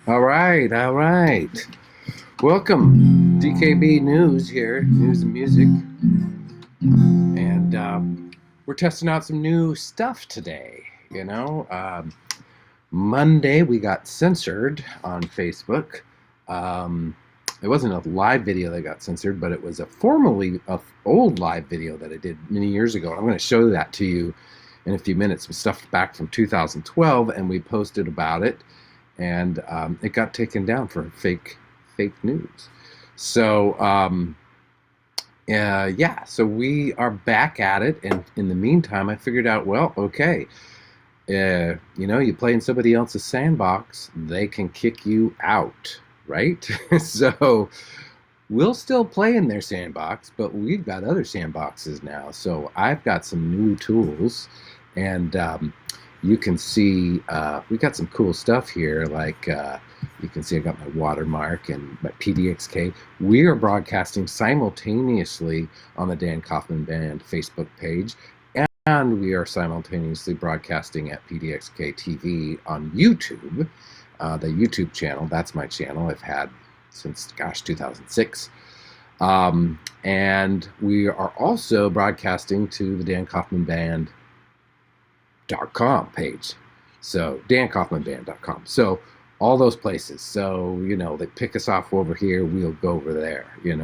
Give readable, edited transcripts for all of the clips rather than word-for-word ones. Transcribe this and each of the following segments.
All right, all right. Welcome, DKB News here, news and music, and we're testing out some new stuff today. You know, Monday we got censored on Facebook. Um, it wasn't a live video that got censored, but it was a old live video that I did many years ago. I'm going to show that to you in a few minutes. Some stuff back from 2012, and we posted about it, and it got taken down for fake news. So yeah, so we are back at it, and in the meantime, I figured out, well, okay, you play in somebody else's sandbox, they can kick you out, right? So we'll still play in their sandbox, but we've got other sandboxes now. So I've got some new tools, and you can see we got some cool stuff here. Like you can see I got my watermark and my PDXK. We are broadcasting simultaneously on the Dan Kaufman Band Facebook page, and we are simultaneously broadcasting at PDXK TV on YouTube, the YouTube channel. That's my channel I've had since, 2006. And we are also broadcasting to the Dan Kaufman Band.com page. So dankaufmanband.com. So all those places. So, they pick us off over here, we'll go over there, and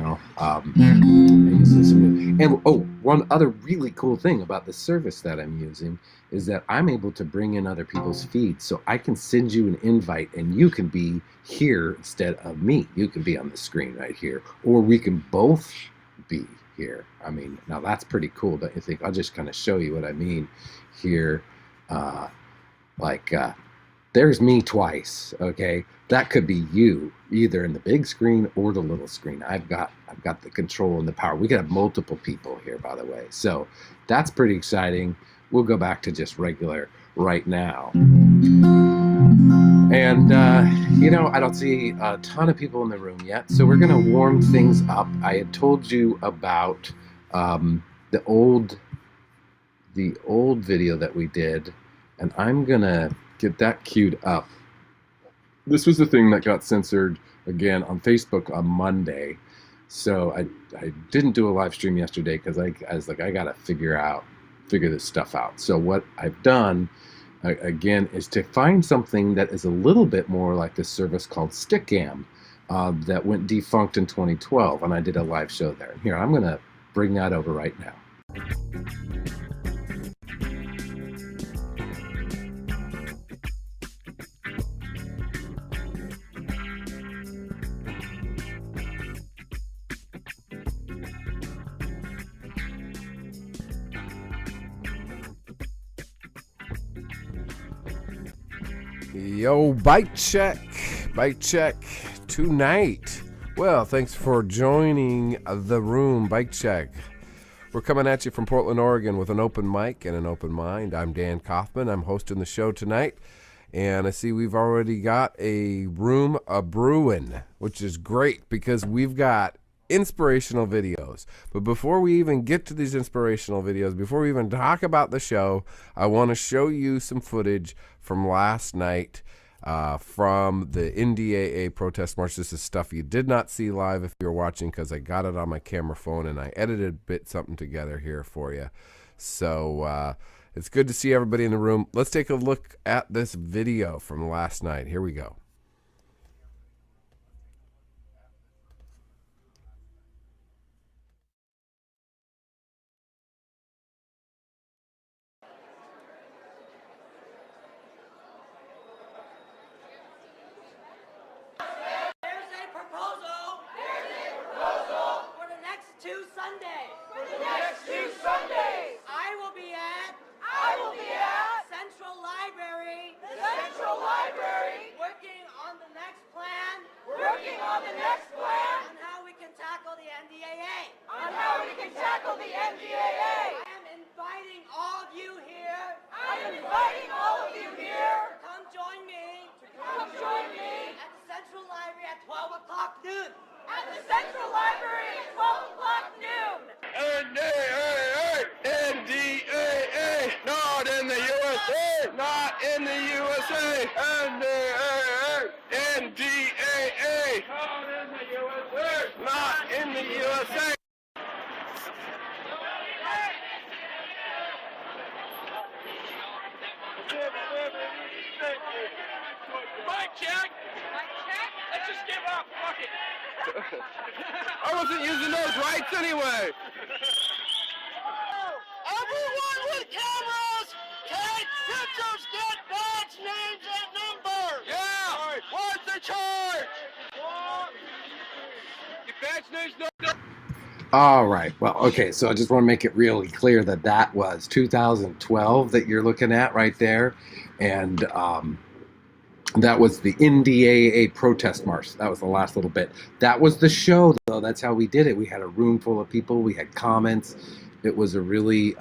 one other really cool thing about the service that I'm using is that I'm able to bring in other people's feeds. So I can send you an invite and you can be here instead of me. You can be on the screen right here, or we can both be here. I mean, now that's pretty cool, don't you think? I'll just kind of show you what I mean here. There's me twice, okay? That could be you, either in the big screen or the little screen. I've got the control and the power. We could have multiple people here, by the way. So that's pretty exciting. We'll go back to just regular right now. And, I don't see a ton of people in the room yet, so we're going to warm things up. I had told you about the old video that we did, and I'm going to get that queued up. This was the thing that got censored again on Facebook on Monday. So I didn't do a live stream yesterday because I was like, I gotta figure this stuff out. So what I've done again is to find something that is a little bit more like this service called Stickam that went defunct in 2012, and I did a live show there. Here, I'm gonna bring that over right now. Yo, bike check tonight. Well, thanks for joining the room, bike check. We're coming at you from Portland, Oregon with an open mic and an open mind. I'm Dan Kaufman. I'm hosting the show tonight. And I see we've already got a room a-brewing, which is great because we've got inspirational videos. But before we even get to these inspirational videos, before we even talk about the show, I want to show you some footage from last night from the NDAA protest march. This is stuff you did not see live if you're watching because I got it on my camera phone and I edited something together here for you. So it's good to see everybody in the room. Let's take a look at this video from last night. Here we go. NDAA. Not in the USA. Mic check. Let's just give up. Fuck it. I wasn't using those rights anyway. Everyone with cameras, take pictures, get badge names and numbers. Yeah. What's the charge? Your badge name's no. All right. Well, okay. So I just want to make it really clear that that was 2012 that you're looking at right there, and that was the NDAA protest march. That was the last little bit. That was the show, though. That's how we did it. We had a room full of people. We had comments. It was a really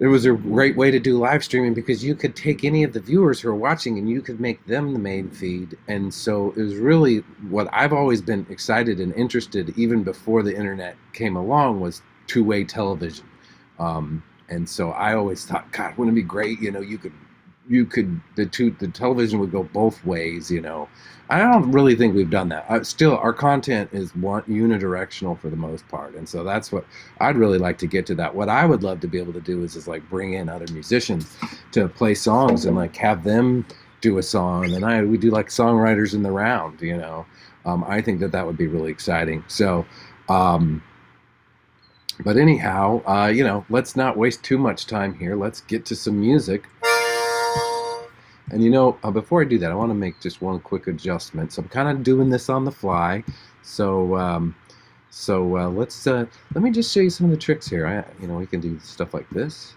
it was a great way to do live streaming because you could take any of the viewers who are watching and you could make them the main feed. And so it was really what I've always been excited and interested, even before the internet came along, was two-way television. And so I always thought, God, wouldn't it be great? You know, the television would go both ways. You know, I don't really think we've done that. Still, our content is unidirectional for the most part, and so that's what I'd really like to get to. That what I would love to be able to do is like bring in other musicians to play songs and like have them do a song, and we do like songwriters in the round. You know, I think that would be really exciting. So. But anyhow, you know, let's not waste too much time here. Let's get to some music. And you know, before I do that, I want to make just one quick adjustment. So I'm kind of doing this on the fly. So let me just show you some of the tricks here. You know, we can do stuff like this.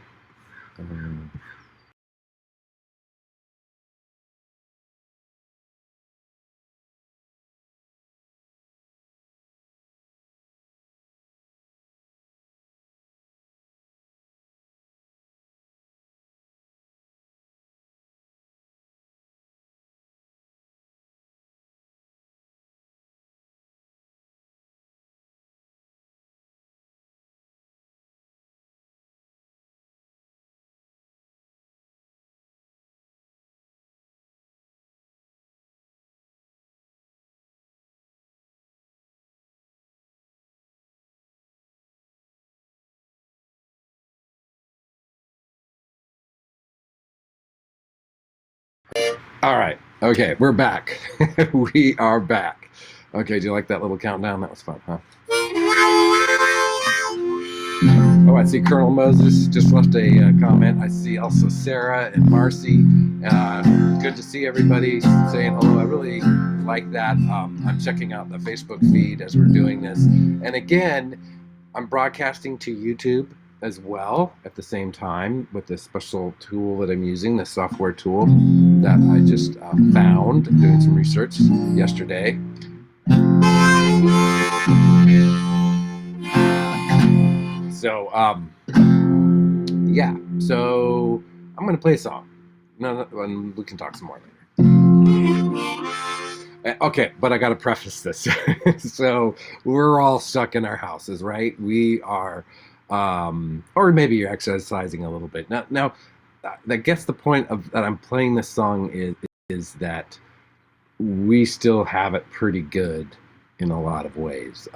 All right. Okay, we're back. We are back. Okay, do you like that little countdown? That was fun, huh? Oh, I see Colonel Moses just left a comment. I see also Sarah and Marcy. Good to see everybody saying hello. I really like that. I'm checking out the Facebook feed as we're doing this. And again, I'm broadcasting to YouTube as well at the same time with this special tool that I'm using, the software tool that I just found doing some research yesterday. So, yeah. So I'm gonna play a song. No, and we can talk some more later. Okay, but I gotta preface this. So we're all stuck in our houses, right? We are, or maybe you're exercising a little bit. Now, I guess the point of that I'm playing this song is that we still have it pretty good in a lot of ways.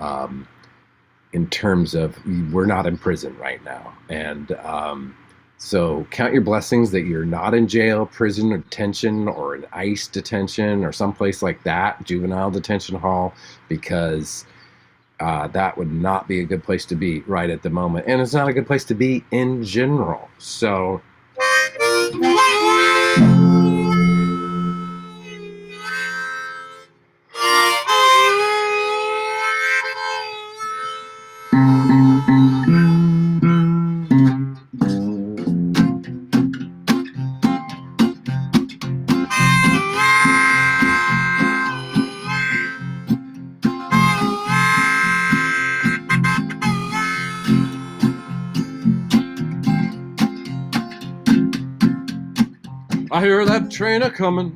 In terms of we're not in prison right now, and so count your blessings that you're not in jail, prison, or detention, or an ICE detention, or someplace like that, juvenile detention hall, because that would not be a good place to be right at the moment, and it's not a good place to be in general. So. I hear that train a-coming,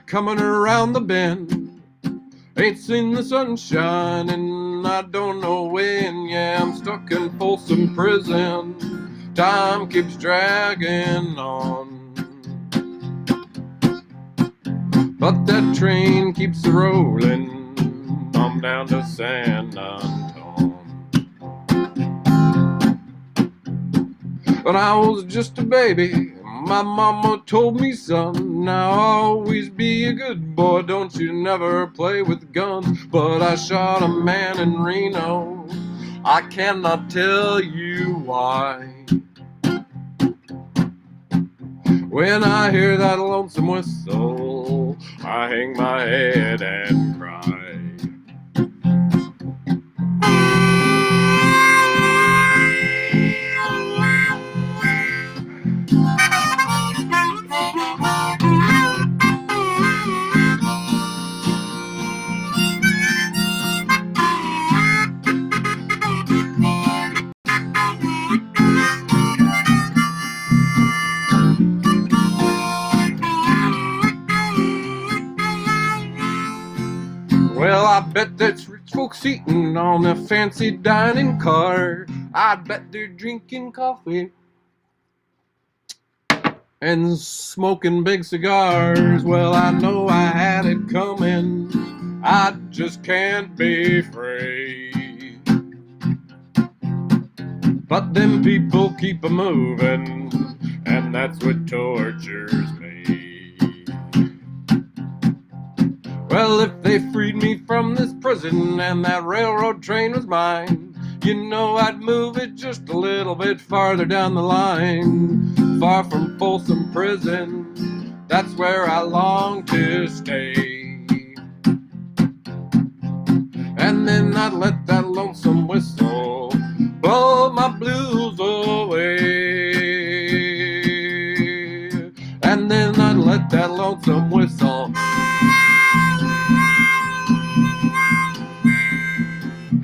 coming around the bend. Ain't seen the sunshine and I don't know when. Yeah, I'm stuck in Folsom Prison. Time keeps dragging on. but that train keeps a rolling on down to San Antonio. When I was just a baby, my mama told me, son, now always be a good boy, don't you never play with guns. But I shot a man in Reno, I cannot tell you why. When I hear that lonesome whistle, I hang my head and cry. Well, I bet that's rich folks eating on a fancy dining car. I bet they're drinking coffee and smoking big cigars. Well, I know I had it coming, I just can't be free. But them people keep a-moving, and that's what tortures me. Well, if they freed me from this prison and that railroad train was mine, you know I'd move it just a little bit farther down the line. Far from Folsom Prison, that's where I long to stay. And then I'd let that lonesome whistle blow my blues away. And then I'd let that lonesome whistle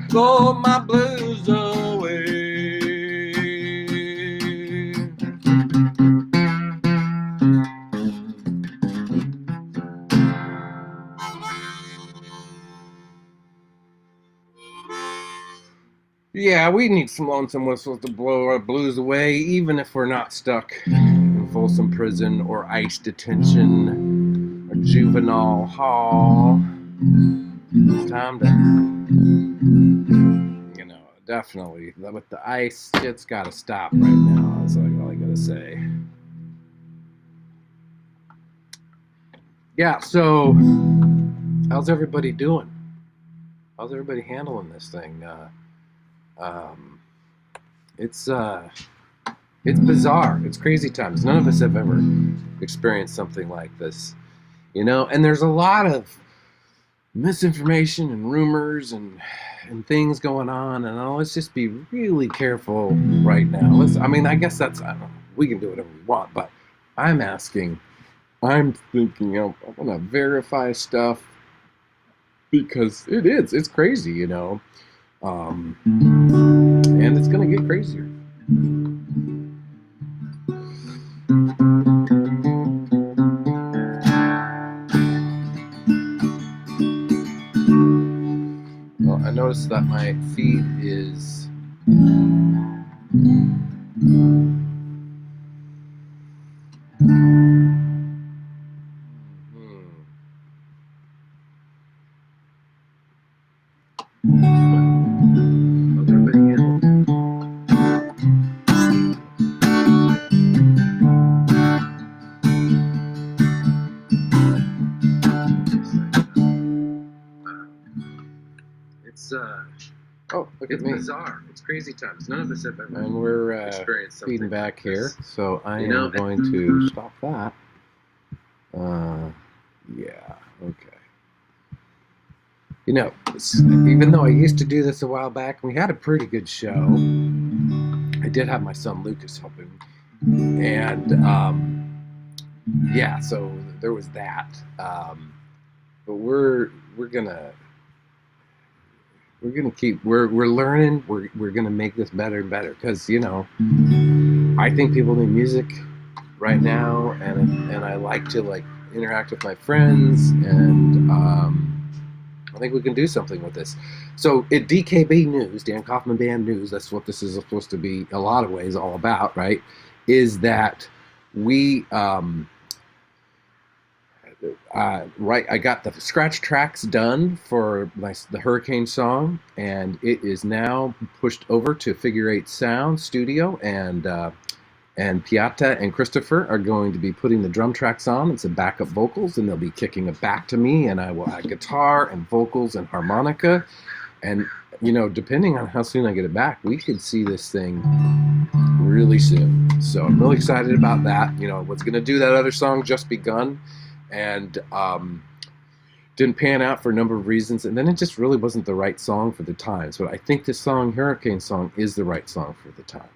blow my blues away. Yeah, we need some lonesome whistles to blow our blues away, even if we're not stuck in Folsom Prison or ICE detention or juvenile hall. It's time to, definitely, with the ICE, shit's gotta stop right now. That's like all I gotta say. Yeah, so how's everybody doing? How's everybody handling this thing? It's bizarre. It's crazy times. None of us have ever experienced something like this, and there's a lot of misinformation and rumors and things going on, and let's just be really careful right now. I guess that's, I don't know, we can do whatever we want, but I'm thinking I want to verify stuff because it's crazy, and it's gonna get crazier. Well, I noticed that my feed is oh, look at me. It's bizarre. It's crazy times. None of us have ever. And we're experienced feeding back here, so I am going to stop that. Yeah, okay. Even though I used to do this a while back, we had a pretty good show. I did have my son Lucas helping, and yeah, so there was that. But we're gonna keep we're learning. We're gonna make this better and better because I think people need music right now, and I like to interact with my friends, and I think we can do something with this. So at DKB News, Dan Kaufman Band News, that's what this is supposed to be a lot of ways all about, right? Is that we right, I got the scratch tracks done for the Hurricane song, and it is now pushed over to Figure Eight Sound Studio, and Piata and Christopher are going to be putting the drum tracks on. It's a backup vocals, and they'll be kicking it back to me, and I will add guitar and vocals and harmonica. And, depending on how soon I get it back, we could see this thing really soon. So I'm really excited about that. Was going to do that other song, Just Begun, and didn't pan out for a number of reasons. And then it just really wasn't the right song for the times. But I think this song, Hurricane song, is the right song for the times.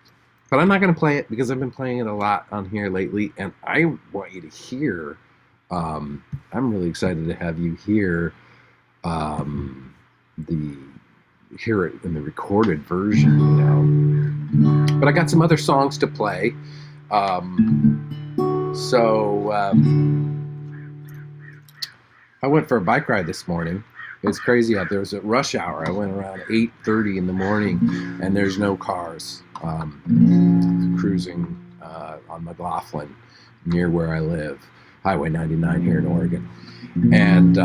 But I'm not going to play it because I've been playing it a lot on here lately, and I want you to hear. I'm really excited to have you hear hear it in the recorded version, But I got some other songs to play, so I went for a bike ride this morning. It's crazy out there. It was at rush hour. I went around 8:30 in the morning, and there's no cars. Cruising on McLaughlin near where I live, Highway 99 here in Oregon. And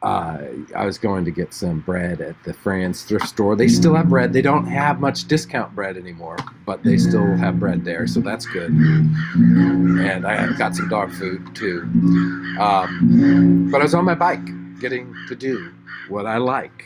I was going to get some bread at the Fran's thrift store. They still have bread. They don't have much discount bread anymore, but they still have bread there, so that's good. And I got some dog food too. But I was on my bike getting to do what I like.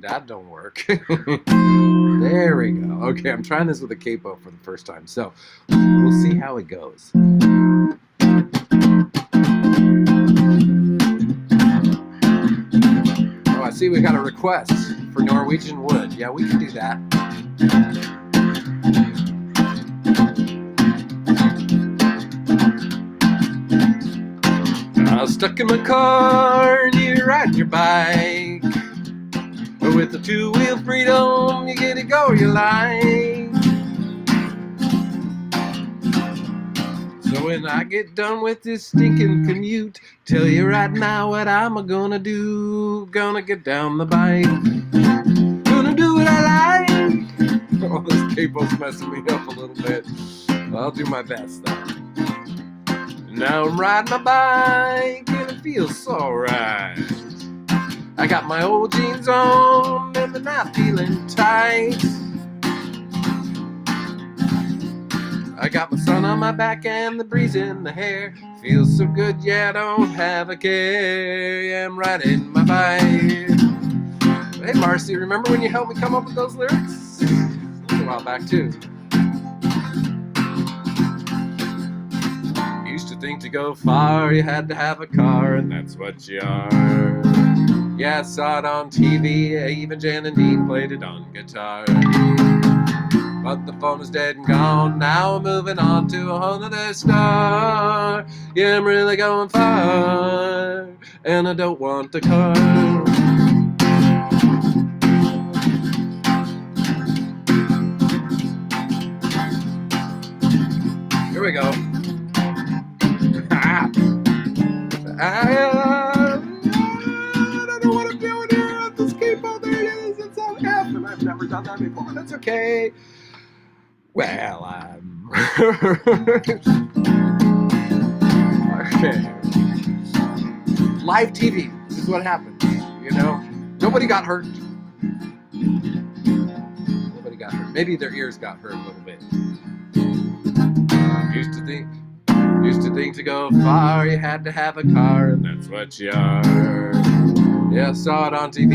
That don't work. There we go. Okay, I'm trying this with a capo for the first time, so we'll see how it goes. Oh, I see we got a request for Norwegian Wood. Yeah, we can do that. I was stuck in my car and you're riding your bike. With the two-wheel freedom, you get to go you like. So when I get done with this stinking commute, tell you right now what I'm gonna do. Gonna get down the bike, gonna do what I like. Oh, this capo's messing me up a little bit. I'll do my best though. Now I'm riding my bike and it feels so right. I got my old jeans on and they're not feeling tight. I got my sun on my back and the breeze in the hair. Feels so good, yeah, I don't have a care. Yeah, I'm riding my bike. Hey Marcy, remember when you helped me come up with those lyrics? A little while back too. Used to think to go far you had to have a car, and that's what you are. Yeah, I saw it on TV, even Jan and Dean played it on guitar. But the phone is dead and gone, now I'm moving on to a whole other star. Yeah, I'm really going far, and I don't want a car. Here we go. I've never done that before, but that's okay. Well, okay. Live TV. This is what happens. Nobody got hurt. Nobody got hurt. Maybe their ears got hurt a little bit. Used to think to go far you had to have a car, and that's what you are. Yeah, I saw it on TV,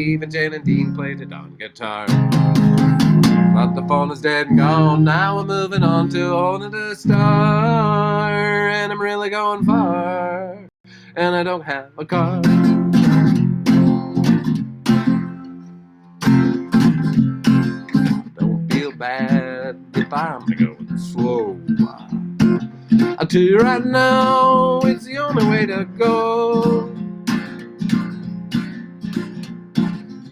even Jan and Dean played it on guitar. But the phone is dead and gone, now I'm moving on to a whole other star. And I'm really going far, and I don't have a car. Don't feel bad if I'm going slow. I'll tell you right now, it's the only way to go.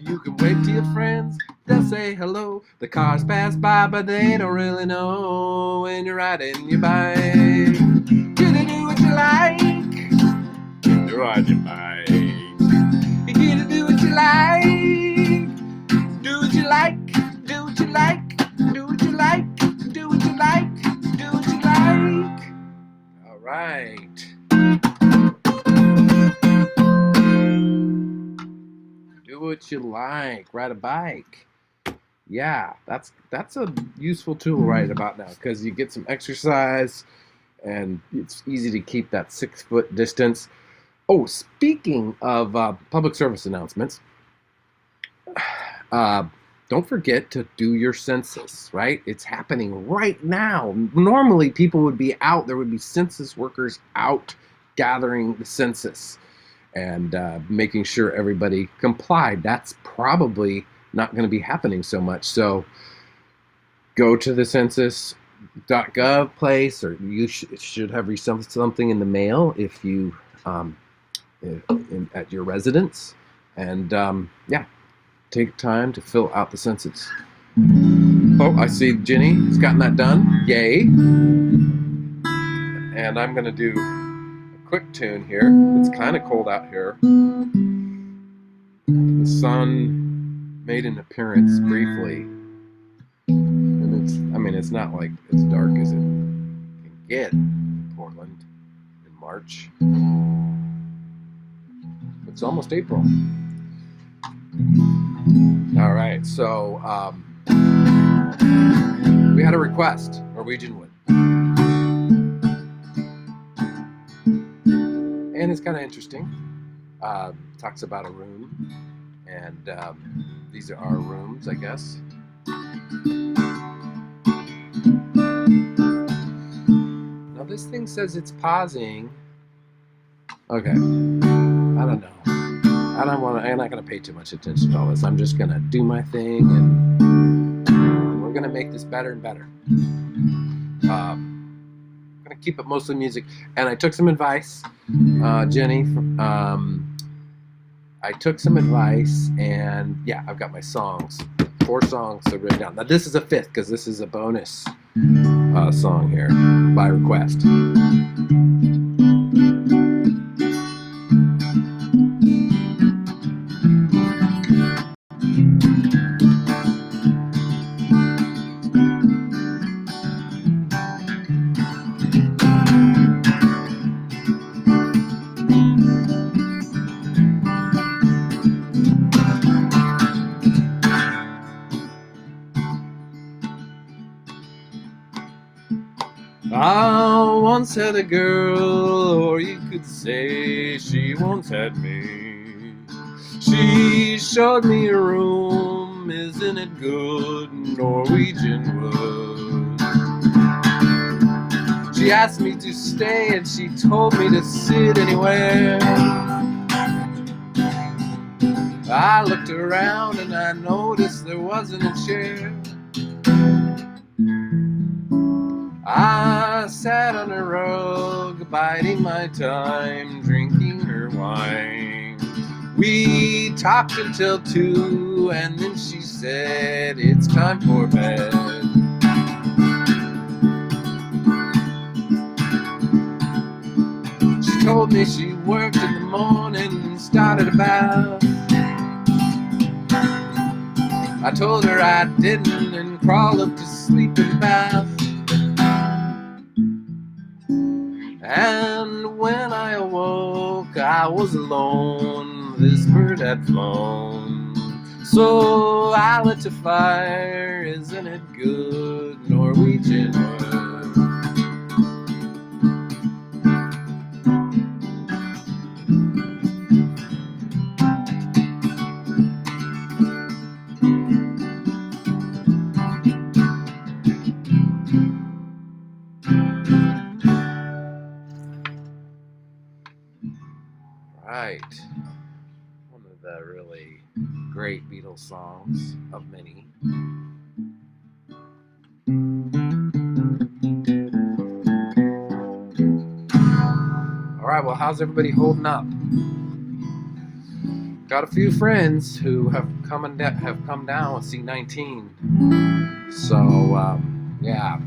You can wave to your friends, they'll say hello. The cars pass by, but they don't really know when you're riding your bike. Gonna do what you like. You're riding your bike. You're gonna do what you like. like, do what you like, do what you like, do what you like. All right. Do what you like, ride a bike. Yeah, that's a useful tool right about now because you get some exercise and it's easy to keep that 6-foot distance. Oh, speaking of public service announcements, don't forget to do your census, right? It's happening right now. Normally, people would be out. There would be census workers out gathering the census and making sure everybody complied. That's probably not going to be happening so much. So go to the census.gov place, or you should have received something in the mail if you at your residence, and yeah, take time to fill out the census. Oh, I see Jenny has gotten that done. Yay. And I'm going to do a quick tune here. It's kind of cold out here. The sun made an appearance briefly. And it's not like as dark as it can get in Portland in March. It's almost April. All right, so we had a request, Norwegian Wood. And it's kind of interesting. Talks about a room, and these are our rooms, I guess. Now this thing says it's pausing. Okay, I don't know. I'm not going to pay too much attention to all this. I'm just going to do my thing, and we're going to make this better and better. I'm going to keep it mostly music. And I took some advice, Jenny. I took some advice, and yeah, I've got my songs. 4 songs I've written down. Now this is a 5th, because this is a bonus song here by request. I once had a girl, or you could say she once had me. She showed me a room, isn't it good, Norwegian wood. She asked me to stay and she told me to sit anywhere. I looked around and I noticed there wasn't a chair. I sat on a rug, biding my time, drinking her wine. We talked until 2, and then she said, it's time for bed. She told me she worked in the morning and started a bath. I told her I didn't and crawled up to sleep in the bath. And when I awoke, I was alone. This bird had flown. So I lit a fire. Isn't it good, Norwegian wood? Right. One of the really great Beatles songs of many. All right, well, how's everybody holding up? Got a few friends who have come down with C19. So, yeah.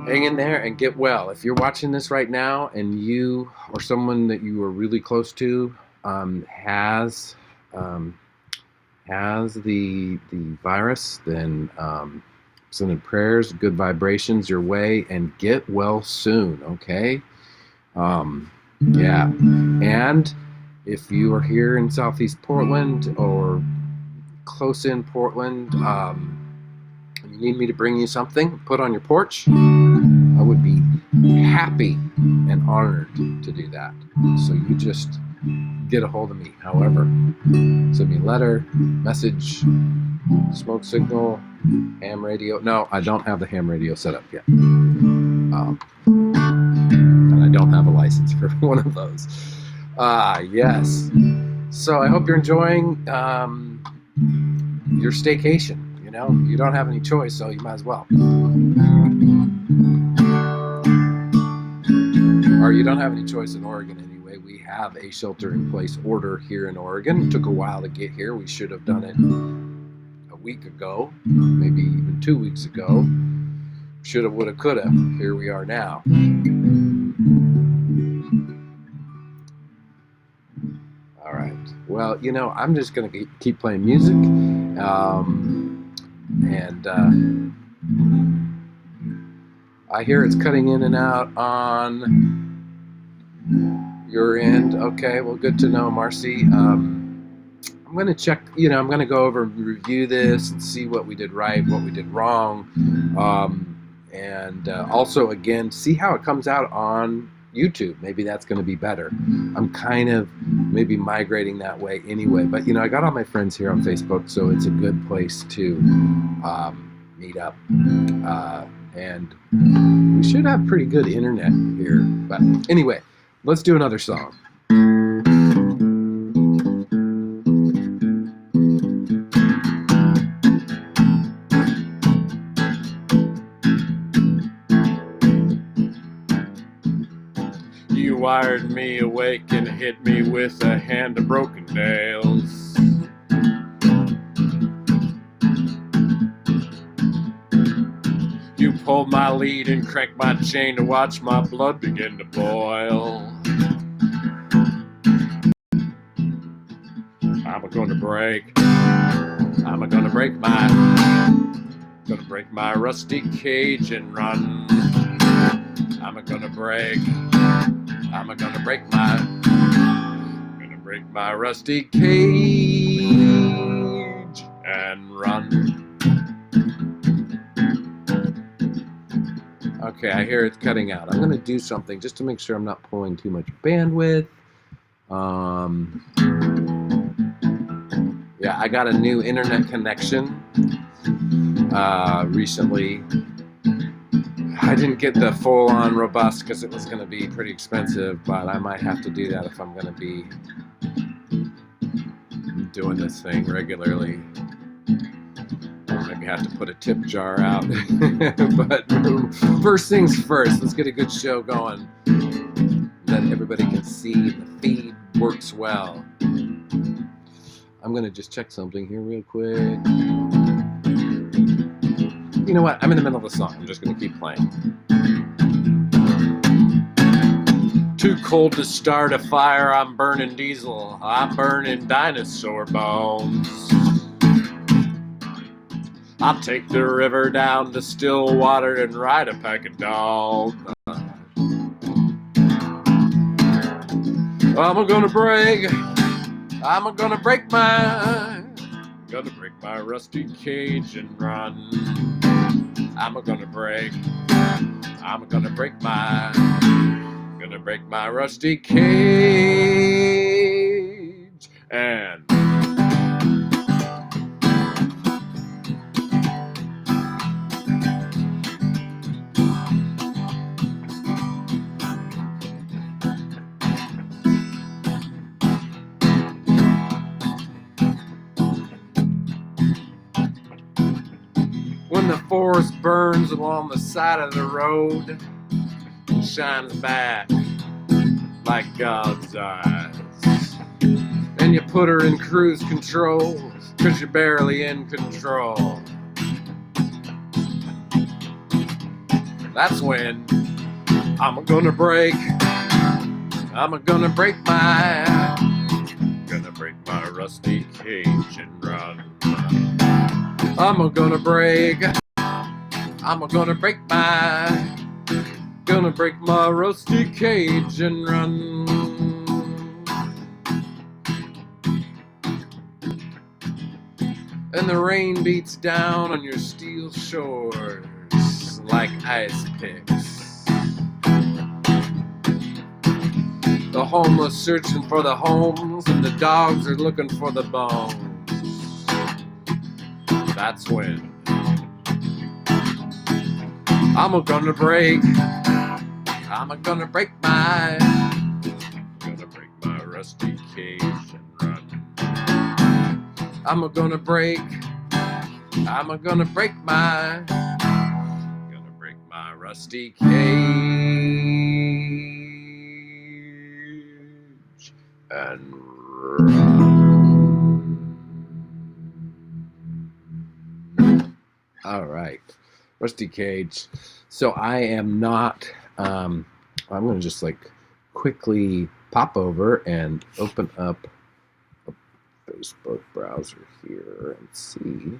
Hang in there and get well. If you're watching this right now and you or someone that you are really close to has has the virus, then sending prayers, good vibrations your way, and get well soon. Okay. Yeah. And if you are here in Southeast Portland or close in Portland, and you need me to bring you something, put on your porch, I would be happy and honored to do that. So you just get a hold of me. However, send me a letter, message, smoke signal, ham radio. No, I don't have the ham radio set up yet. And I don't have a license for one of those. Yes. So I hope you're enjoying your staycation. You know, you don't have any choice, so you might as well. Or you don't have any choice in Oregon anyway. We have a shelter-in-place order here in Oregon. It took a while to get here. We should have done it a week ago, maybe even 2 weeks ago. Shoulda, woulda, coulda. Here we are now. All right. Well, you know, I'm just going to keep playing music. I hear it's cutting in and out on your end. Okay, well, good to know, Marcy. I'm going to check, you know, I'm going to go over and review this and see what we did right, what we did wrong. Also, again, see how it comes out on YouTube. Maybe that's going to be better. I'm kind of maybe migrating that way anyway. But, you know, I got all my friends here on Facebook, so it's a good place to meet up. And we should have pretty good internet here. But anyway, let's do another song. You wired me awake and hit me with a hand of broken nails. You pulled my lead and cranked my chain to watch my blood begin to boil. I'm gonna break my rusty cage and run. I'm gonna break my rusty cage and run. Okay, I hear it's cutting out. I'm gonna do something just to make sure I'm not pulling too much bandwidth. Yeah, I got a new internet connection recently. I didn't get the full-on robust because it was going to be pretty expensive, but I might have to do that if I'm going to be doing this thing regularly. Or maybe have to put a tip jar out. But first things first, let's get a good show going that everybody can see the feed works well. I'm going to just check something here real quick. You know what? I'm in the middle of a song. I'm just going to keep playing. Too cold to start a fire. I'm burning diesel. I'm burning dinosaur bones. I'll take the river down to still water and ride a pack of dogs. I'm gonna break my rusty cage and run. I'm gonna break my rusty cage and when the forest burns along the side of the road, it shines back like God's eyes. And you put her in cruise control, 'cause you're barely in control. That's when I'm gonna break my rusty cage and run. I'm gonna break my rusty cage and run. And the rain beats down on your steel shores like ice picks. The homeless searching for the homes, and the dogs are looking for the bones. That's when I'm gonna break my rusty cage and run. I'm gonna break my rusty cage and run. All right, rusty cage. So I am not. I'm gonna just like quickly pop over and open up a Facebook browser here and see.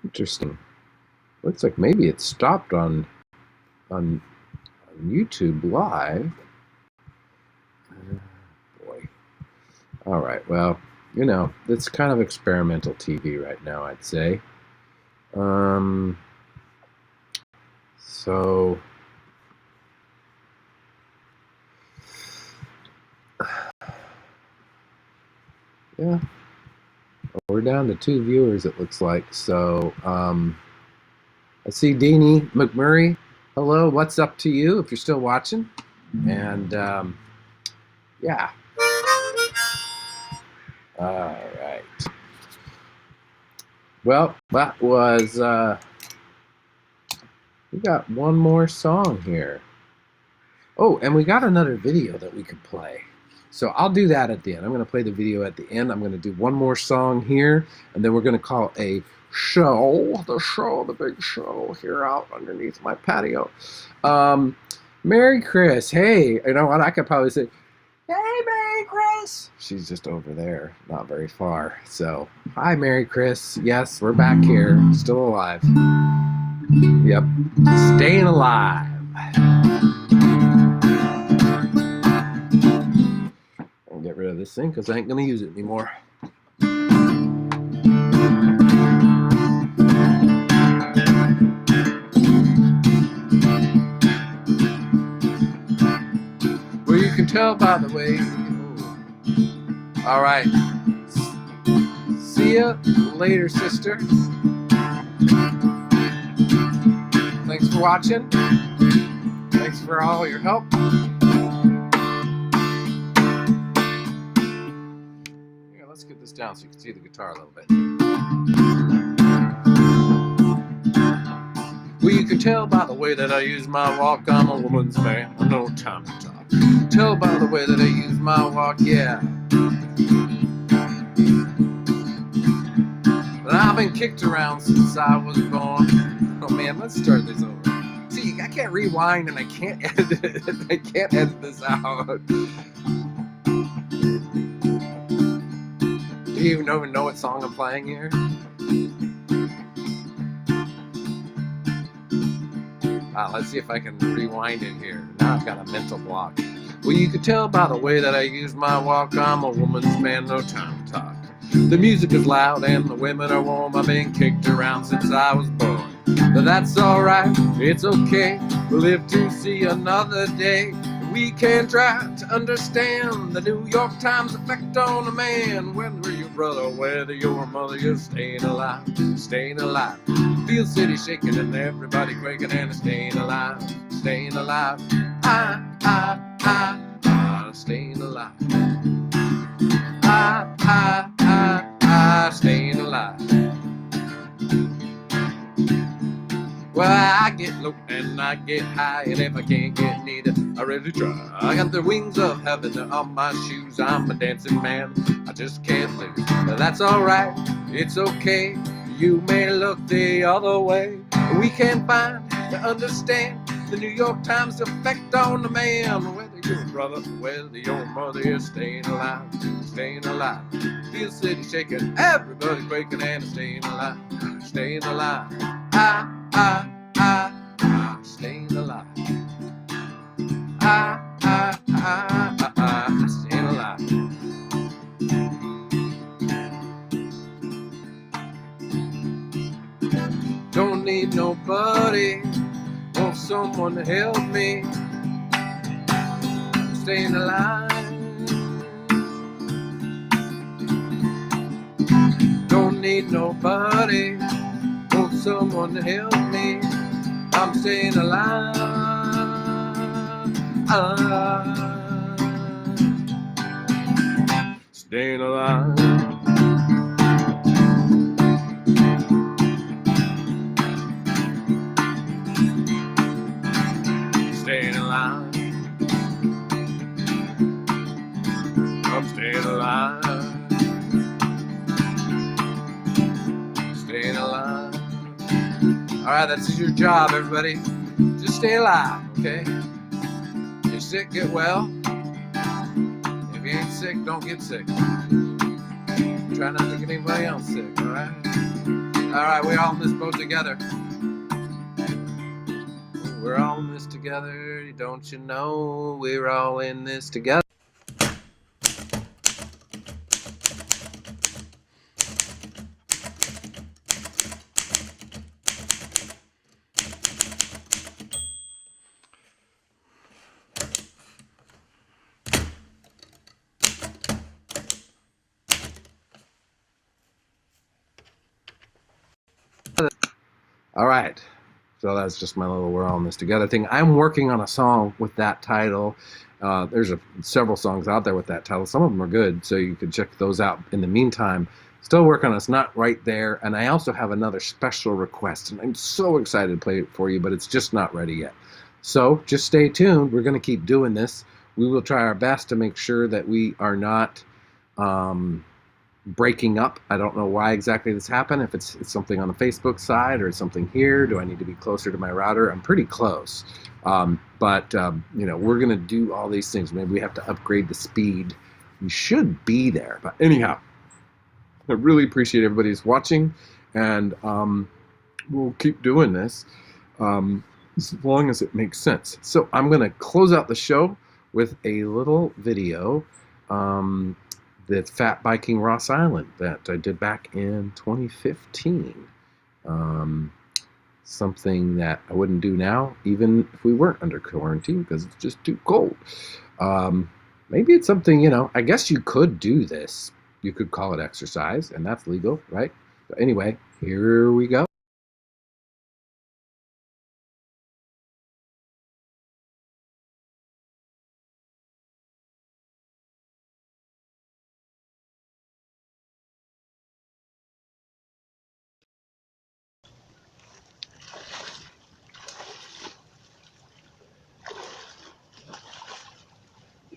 Interesting. Looks like maybe it stopped on YouTube Live. Boy. All right. Well, you know, it's kind of experimental TV right now, I'd say. So yeah, we're down to 2 viewers, it looks like. So I see Deanie McMurray. Hello, what's up to you if you're still watching? And yeah. All right. Well, that was we got one more song here. Oh, and we got another video that we could play. So I'll do that at the end. I'm going to play the video at the end. I'm going to do one more song here, and then we're going to call a the big show here out underneath my patio. Merry Chris. Hey, you know what? I could probably say, hey, Merry Chris. She's just over there, not very far. So, hi, Merry Chris. Yes, we're back here, still alive. Yep, staying alive. I'll get rid of this thing because I ain't going to use it anymore. Well, you can tell by the way. All right. See ya later, sister. Thanks for watching. Thanks for all your help. Here, let's get this down so you can see the guitar a little bit. Well, you can tell by the way that I use my walk, I'm a woman's man, no time to talk. Tell by the way that I use my walk, yeah. But I've been kicked around since I was born. Oh man, let's start this over. See, I can't rewind and I can't edit it. I can't edit this out. Do you even know what song I'm playing here? Let's see if I can rewind it here. Now I've got a mental block. Well, you can tell by the way that I use my walk, I'm a woman's man, no time to talk. The music is loud and the women are warm. I've been kicked around since I was born. But that's alright, it's okay. We'll live to see another day. We can try to understand the New York Times effect on a man. Whether your brother, whether your mother, you're staying alive, staying alive. Feel city shaking and everybody quaking and staying alive, staying alive. Staying alive. Staying alive. Well, I get low and I get high, and if I can't get neither, I really try. I got the wings of heaven on my shoes. I'm a dancing man, I just can't lose. But that's alright, it's okay. You may look the other way. We can find to understand the New York Times effect on the man. Whether you doing, brother? Well, your mother is staying alive, staying alive. Feel the city shaking, everybody quaking, and staying alive, staying alive. Staying alive. Staying alive. Don't need nobody, want someone to help me. Staying alive. Don't need nobody, want someone to help me. I'm staying alive. Staying alive. Staying alive. I'm staying alive. Staying alive. Alright, that's your job, everybody. Just stay alive, okay? If you're sick, get well. If you ain't sick, don't get sick. Try not to get anybody else sick, alright? Alright, we're all in this boat together. We're all in this together. Don't you know we're all in this together? All right, so that's just my little "we're all in this together" thing. I'm working on a song with that title. There's several songs out there with that title. Some of them are good, so you can check those out. In the meantime, still working on it. It's not right there. And I also have another special request, and I'm so excited to play it for you, but it's just not ready yet. So just stay tuned. We're going to keep doing this. We will try our best to make sure that we are not breaking up. I don't know why exactly this happened. If it's something on the Facebook side or something here. Do I need to be closer to my router? I'm pretty close. But you know, we're gonna do all these things. Maybe we have to upgrade the speed. We should be there. But anyhow, I really appreciate everybody's watching, and we'll keep doing this as long as it makes sense. So I'm gonna close out the show with a little video. The Fat Biking Ross Island that I did back in 2015. Something that I wouldn't do now, even if we weren't under quarantine, because it's just too cold. Maybe it's something, you know, I guess you could do this. You could call it exercise, and that's legal, right? But anyway, here we go.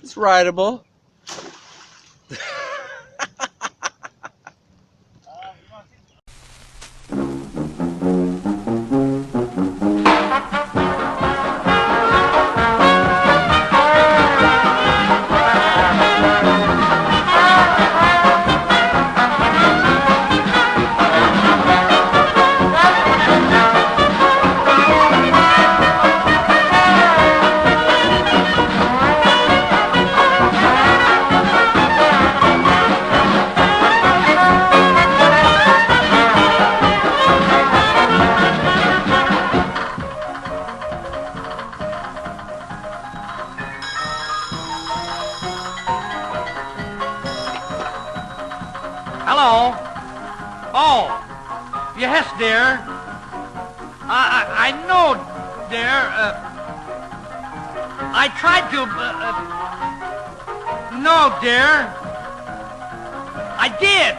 It's rideable. Hello? Oh, yes, dear. I know, dear. I tried to. No, dear. I did.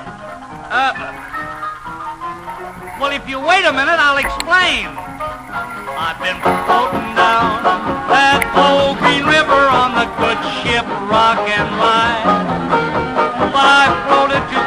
Well, if you wait a minute, I'll explain. I've been floating down that old Green River on the good ship Rock and Ride. But I floated to